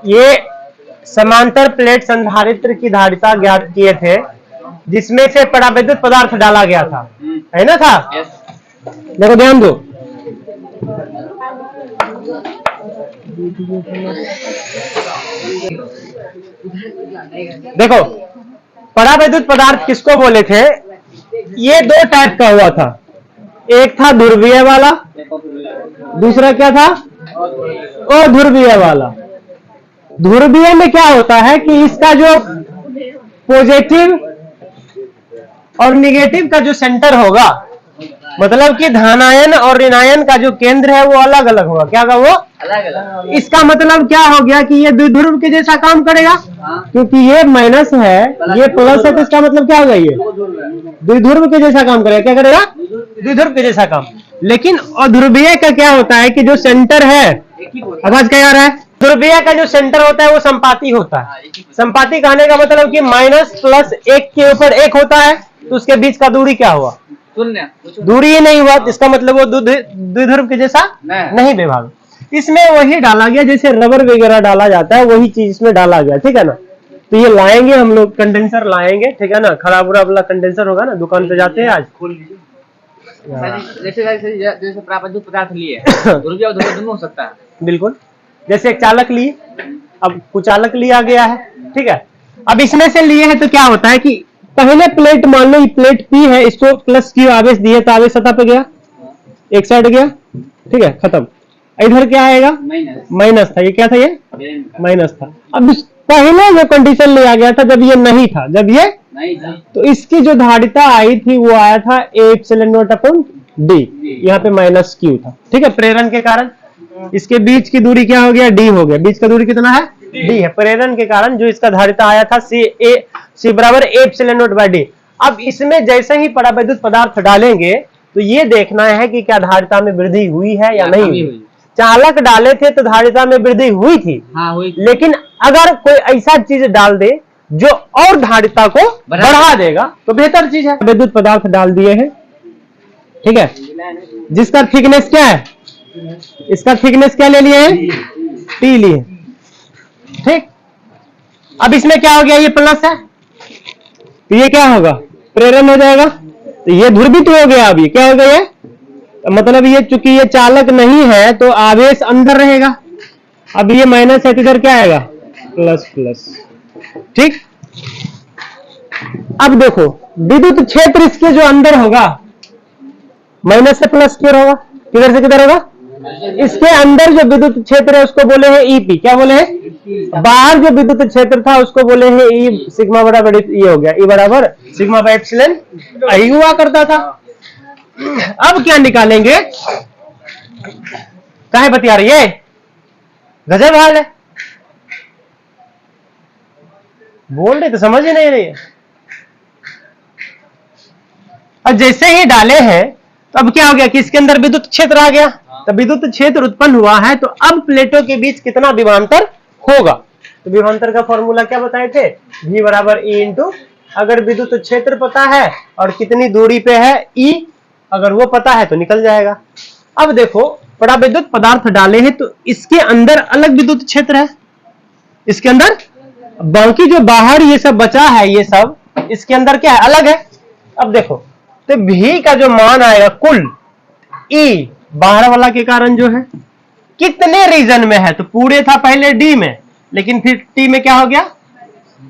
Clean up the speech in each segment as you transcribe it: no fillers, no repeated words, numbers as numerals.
ये समांतर प्लेट संधारित्र की धारिता ज्ञात किए थे, जिसमें से परावैद्युत पदार्थ डाला गया था, है ना था? देखो ध्यान दो, देखो परावैद्युत पदार्थ किसको बोले थे? ये दो टाइप का हुआ था, एक था ध्रुवीय वाला, दूसरा क्या था? अध्रुवीय वाला। ध्रुवीय में क्या होता है कि इसका जो पॉजिटिव और निगेटिव का जो सेंटर होगा, मतलब कि धनायन और ऋणायन का जो केंद्र है वो अलग अलग होगा। क्या होगा? वो अलग अलग। इसका मतलब क्या हो गया कि ये द्विध्रुव के जैसा काम करेगा, क्योंकि ये माइनस है, ये प्लस है, तो इसका मतलब क्या होगा? ये द्विध्रुव के जैसा काम करेगा। क्या करेगा? द्विध्रुव के जैसा काम। लेकिन अध्रुवीय का क्या होता है कि जो सेंटर है, आवाज क्या आ रहा है? ध्रुवीय का जो सेंटर होता है वो संपाती होता है। संपाती कहने का मतलब कि माइनस प्लस एक के ऊपर एक होता है, तो उसके बीच का दूरी क्या हुआ? शून्य। दूरी ही नहीं हुआ, इसका मतलब वो द्विध्रुव के जैसा नहीं विभाग। इसमें वही डाला गया जैसे रबर वगैरह डाला जाता है, वही चीज इसमें डाला गया, ठीक है ना। तो ये लाएंगे हम लोग, कंडेंसर लाएंगे, ठीक है ना। खराब वाला कंडेंसर होगा ना, दुकान पे जाते हैं आज। जैसे प्राकृतिक पदार्थ लिए दोनों हो सकता है, बिल्कुल। जैसे एक चालक लिए, अब कुचालक लिया गया है, ठीक है। अब इसमें से लिए हैं तो क्या होता है कि पहले प्लेट, मान लो प्लेट पी है, इसको प्लस क्यू आवेश दिए तो आवेश सतह पे गया, एक साइड गया, ठीक है, खत्म। इधर क्या आएगा? माइनस था। ये क्या था? ये माइनस था। अब पहले जो कंडीशन लिया गया था, जब ये नहीं था, जब ये नहीं था, तो इसकी जो धारिता आई थी वो आया था A∈0/D। यहाँ पे माइनस क्यू था, ठीक है, प्रेरण के कारण। इसके बीच की दूरी क्या हो गया? D हो गया। बीच का दूरी कितना है? D है। प्रेरण के कारण जो इसका धारिता आया था C बराबर A∈0/D। अब इसमें जैसे ही परावैद्युत पदार्थ डालेंगे तो ये देखना है कि क्या धारिता में वृद्धि हुई है या नहीं हुई। चालक डाले थे तो धारिता में वृद्धि हुई थी, हाँ, हुई थी। लेकिन अगर कोई ऐसा चीज डाल दे जो और धारिता को बढ़ा देगा तो बेहतर चीज है। विद्युत पदार्थ डाल दिए हैं, ठीक है, जिसका थिकनेस क्या है? इसका थिकनेस क्या ले लिए हैं? T लिए, ठीक। अब इसमें क्या हो गया? ये प्लस है, तो ये क्या होगा? प्रेरण हो जाएगा, तो ये ध्रुवित हो गया। अब ये क्या हो गया? मतलब ये चूंकि ये चालक नहीं है तो आवेश अंदर रहेगा। अब ये माइनस है तो इधर क्या आएगा? प्लस प्लस, ठीक। अब देखो विद्युत क्षेत्र इसके जो अंदर होगा, माइनस से प्लस किधर होगा? किधर से किधर होगा? इसके अंदर जो विद्युत क्षेत्र है उसको बोले हैं EP। क्या बोले हैं? बाहर जो विद्युत क्षेत्र था उसको बोले हैं E सिग्मा बराबर ये हो गया, E बराबर सिग्मा बाय एप्सिलॉन I हुआ करता था। अब क्या निकालेंगे? काहे बतिया रही है? गजब हाल है, बोल रहे तो समझ ही नहीं रही है। अब जैसे ही डाले हैं तो अब क्या हो गया कि इसके अंदर विद्युत क्षेत्र आ गया। तो विद्युत क्षेत्र उत्पन्न हुआ है, तो अब प्लेटों के बीच कितना विभवांतर होगा? तो विभवांतर का फॉर्मूला क्या बताए थे? V बराबर E इंटू, अगर विद्युत क्षेत्र पता है और कितनी दूरी पे है E, अगर वो पता है तो निकल जाएगा। अब देखो परावैद्युत पदार्थ डाले हैं तो इसके अंदर अलग विद्युत क्षेत्र है, इसके अंदर, बाकी जो बाहर ये सब बचा है, ये सब इसके अंदर क्या है? अलग है। अब देखो तो V का जो मान आएगा कुल E बाहर वाला के कारण जो है कितने रीजन में है, तो पूरे था पहले D में, लेकिन फिर T में क्या हो गया?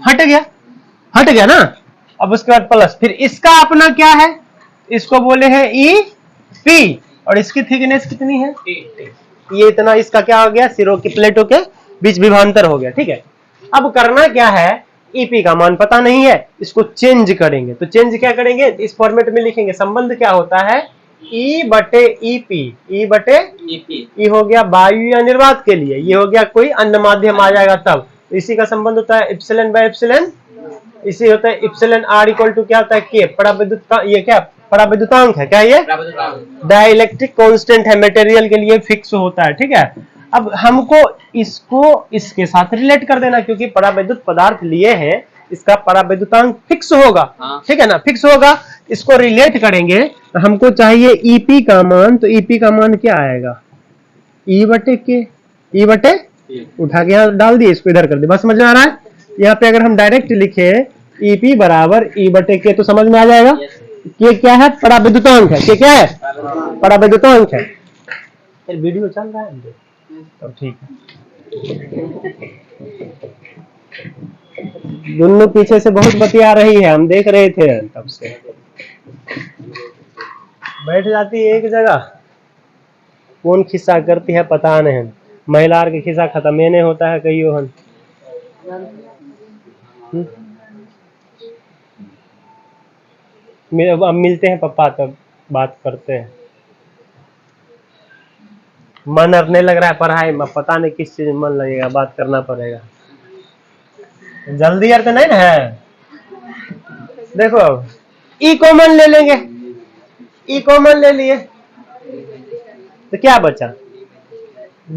हट गया ना। अब उसके बाद प्लस, फिर इसका अपना क्या है? इसको बोले हैं EP, और इसकी थिकनेस कितनी है? ये इतना, इसका क्या हो गया? सिरों की प्लेटों के बीच विभवांतर हो गया, ठीक है। अब करना क्या है? EP का मान पता नहीं है, इसको चेंज करेंगे। तो चेंज क्या करेंगे? इस फॉर्मेट में लिखेंगे। संबंध क्या होता है? E बटे EP, E बटे E हो गया वायु या निर्वात के लिए, ये हो गया कोई अन्य माध्यम आ जाएगा तब। तो इसी का संबंध होता है एप्सिलॉन बाय एप्सिलॉन, इसी होता है एप्सिलॉन R इक्वल टू क्या होता है? K। परावैद्युत का ये क्या? परावैद्युतांक है क्या? ये डाइलेक्ट्रिक कांस्टेंट है, मटेरियल के लिए फिक्स होता है, ठीक है। अब हमको इसको इसके साथ रिलेट कर देना, क्योंकि परावैद्युत पदार्थ लिए हैं, इसका परावैद्युतांक फिक्स होगा, ठीक है ना, फिक्स होगा। इसको रिलेट करेंगे तो हमको चाहिए EP का मान, तो EP का मान क्या आएगा? E बटे K, E बटे उठा के यहाँ डाल दिए, इसको इधर कर दिए। बस समझ में आ रहा है? यहाँ पे अगर हम डायरेक्ट लिखे EP बराबर E बटे K तो समझ में आ जाएगा। K क्या है? पराविद्युतांक है। K क्या है? पराविद्युतांक है। फिर वीडियो चल रहा है तब ठीक है। दोनों पीछे से बहुत बतिया रही है, हम देख रहे थे तब से। बैठ जाती है एक जगह, कौन खिस्सा करती है पता नहीं। महिला के खिस्सा खत्म ही नहीं होता है कहियो हन। अब मिलते हैं पापा तब बात करते हैं। मन अब नहीं लग रहा है पढ़ाई में, पता नहीं किस चीज में मन लगेगा, बात करना पड़ेगा। जल्दी यार तो नहीं ना है। देखो अब ई कॉमन ले लेंगे, ई कॉमन ले लिए तो क्या बचा?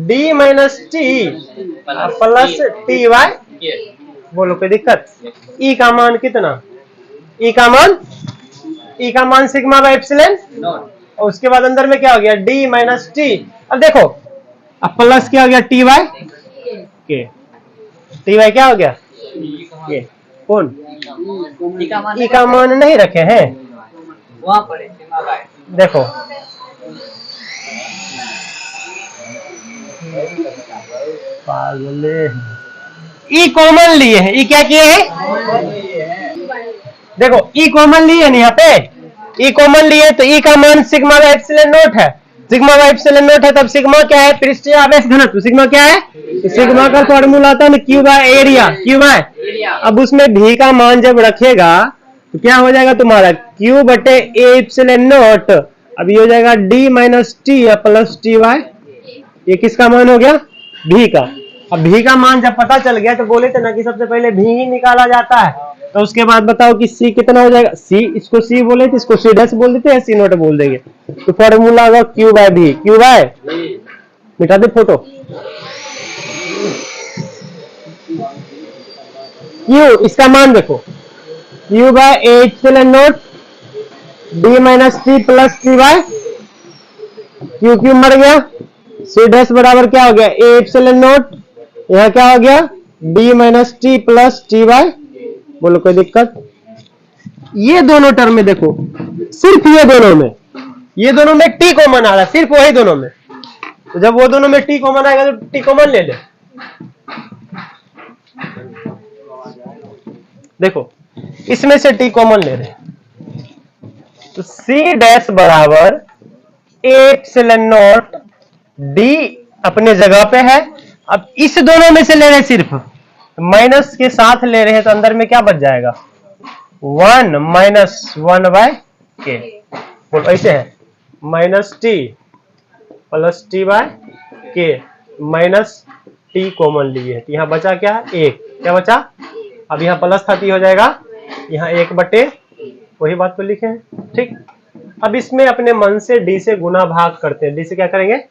D minus T plus T Y. बोलो कोई दिक्कत? ई का मान कितना? ई का मान सिग्मा बाई एप्सिलॉन, और उसके बाद अंदर में क्या हो गया? D minus T. अब देखो अब प्लस क्या हो गया? टी वाई के। टी वाई क्या हो गया? के। कौन? ई का मान नहीं रखे हैं वहां पर देखो पागले, ई कॉमन लिए हैं। ई क्या किए हैं? देखो ई कॉमन लिए हैं यहाँ पे, ई कॉमन लिए तो ई का मान सिग्मा बाई एप्सिलॉन नॉट है। सिग्मा बाई एप्सिलॉन नॉट है, तब सिग्मा क्या है? पृष्ठीय आवेश घनत्व। सिग्मा क्या है? तो सिग्मा का फॉर्मूला आता है ना Q by area, Q by. अब उसमें भी का मान जब रखेगा तो क्या हो जाएगा तुम्हारा? क्यू बटे ए एप्सिलॉन नॉट। अब ये हो जाएगा D minus T plus T Y. ये किसका मान हो गया? भी का। अब भी का मान जब पता चल गया तो बोले थे ना कि सबसे पहले भी ही निकाला जाता है। तो उसके बाद बताओ कि C कितना हो जाएगा? C, इसको C बोले थे, इसको C' बोल देते हैं, C नोट बोल देंगे। तो फॉर्मूला होगा Q बाय भी। Q बाय, मिटा दे फोटो। Q इसका मान देखो, Q by A epsilon not D minus T plus T Y. Q Q मर गया, C' बराबर क्या हो गया? ए एप्सिलॉन नॉट, यहाँ क्या हो गया? D minus T plus T Y. बोलो कोई दिक्कत? ये दोनों टर्म में देखो, सिर्फ ये दोनों में टी कॉमन आ रहा है, सिर्फ वही दोनों में। तो जब वो दोनों में टी कॉमन आएगा तो टी कॉमन ले ले। देखो इसमें से टी कॉमन ले रहे, तो C' बराबर एप्सिलॉन नॉट D अपने जगह पे है। अब इस दोनों में से ले रहे सिर्फ, माइनस के साथ ले रहे हैं तो अंदर में क्या बच जाएगा? 1 माइनस 1 बाय के। बोलो ऐसे है, minus T plus T by के, माइनस टी कॉमन लिए। यहाँ बचा क्या? 1। क्या बचा? अब यहाँ प्लस था तो हो जाएगा यहाँ 1 बटे, वही बात तो लिखे हैं। ठीक, अब इसमें अपने मन से D से गुना भाग करते हैं। D से क्या करेंगे?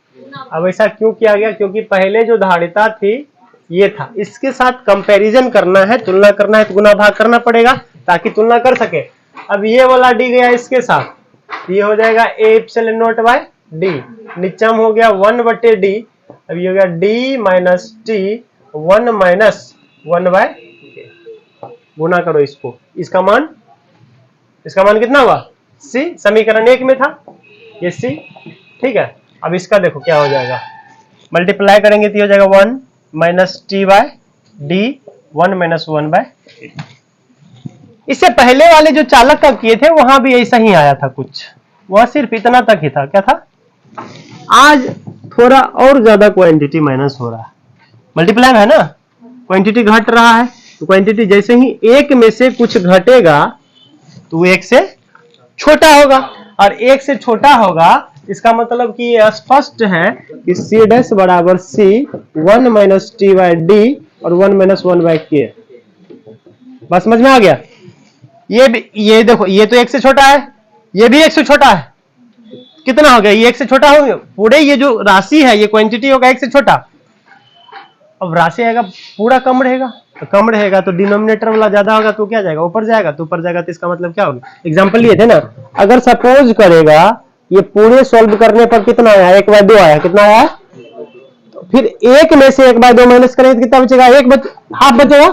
अब ऐसा क्यों किया गया? क्योंकि पहले जो धारिता थी ये था, इसके साथ कंपैरिजन करना है, तुलना करना है तो गुना भाग करना पड़ेगा ताकि तुलना कर सके। अब ये वाला D गया इसके साथ, ये हो जाएगा A epsilon not by D, नीचम हो गया 1 बटे D। अब ये हो गया D minus T 1 minus 1 by के। गुना करो इसको, इसका मान कितना हुआ? C, समीकरण 1 में था ये C। ठीक है, अब इसका देखो क्या हो जाएगा, मल्टीप्लाई करेंगे तो हो जाएगा 1 minus T by D 1 minus 1 by. इससे पहले वाले जो चालक का किए थे वहां भी ऐसा ही आया था कुछ, वह सिर्फ इतना तक ही था। क्या था? आज थोड़ा और ज्यादा क्वांटिटी माइनस हो रहा है, मल्टीप्लाई है ना, क्वांटिटी घट रहा है। तो क्वांटिटी जैसे ही एक में से कुछ घटेगा तो वो एक से छोटा होगा, और एक से छोटा होगा इसका मतलब कि ये स्पष्ट है कि C' बराबर C 1 minus T by D और 1 माइनस 1 बाई के। बस समझ में आ गया? ये देखो, ये तो एक से छोटा है, ये भी एक से छोटा है। कितना हो गया? ये एक से छोटा हो गया। पूरे ये जो राशि है ये क्वांटिटी होगा एक से छोटा। अब राशि आएगा पूरा कम रहेगा, तो कम रहेगा तो डिनोमिनेटर वाला ज्यादा होगा तो क्या जाएगा? ऊपर जाएगा। तो ऊपर जाएगा तो इसका मतलब क्या होगा? एग्जाम्पल लिए थे ना, अगर सपोज करेगा ये पूरे सॉल्व करने पर कितना आया? 1/2 आया। कितना आया? तो फिर एक में से 1/2 माइनस करेंगे तो कितना बचेगा? हाफ बचेगा,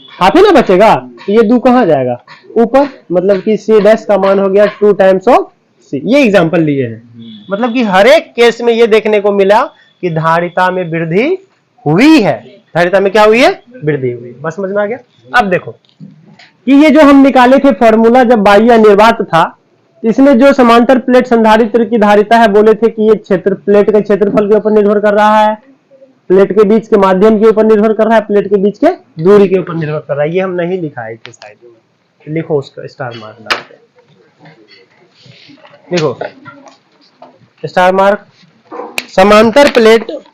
हाफ ही ना बचेगा। तो ये 2 कहां जाएगा? ऊपर, मतलब कि सी डैश का मान हो गया 2 टाइम्स ऑफ सी। ये एग्जांपल लिए हैं, मतलब कि हर एक केस में ये देखने को मिला कि धारिता में वृद्धि हुई है। धारिता में क्या हुई है? वृद्धि हुई। बस समझ में आ गया। अब देखो कि ये जो हम निकाले थे फॉर्मूला जब बाह्य निर्वात था, इसमें जो समांतर प्लेट संधारित्र की धारिता है, बोले थे कि ये क्षेत्र प्लेट के क्षेत्रफल के ऊपर निर्भर कर रहा है, प्लेट के बीच के माध्यम के ऊपर निर्भर कर रहा है, प्लेट के बीच के दूरी के ऊपर निर्भर कर रहा है। ये हम नहीं लिखाए थे शायद में, लिखो उसका स्टार मार्क डाल के, देखो स्टार मार्क। समांतर प्लेट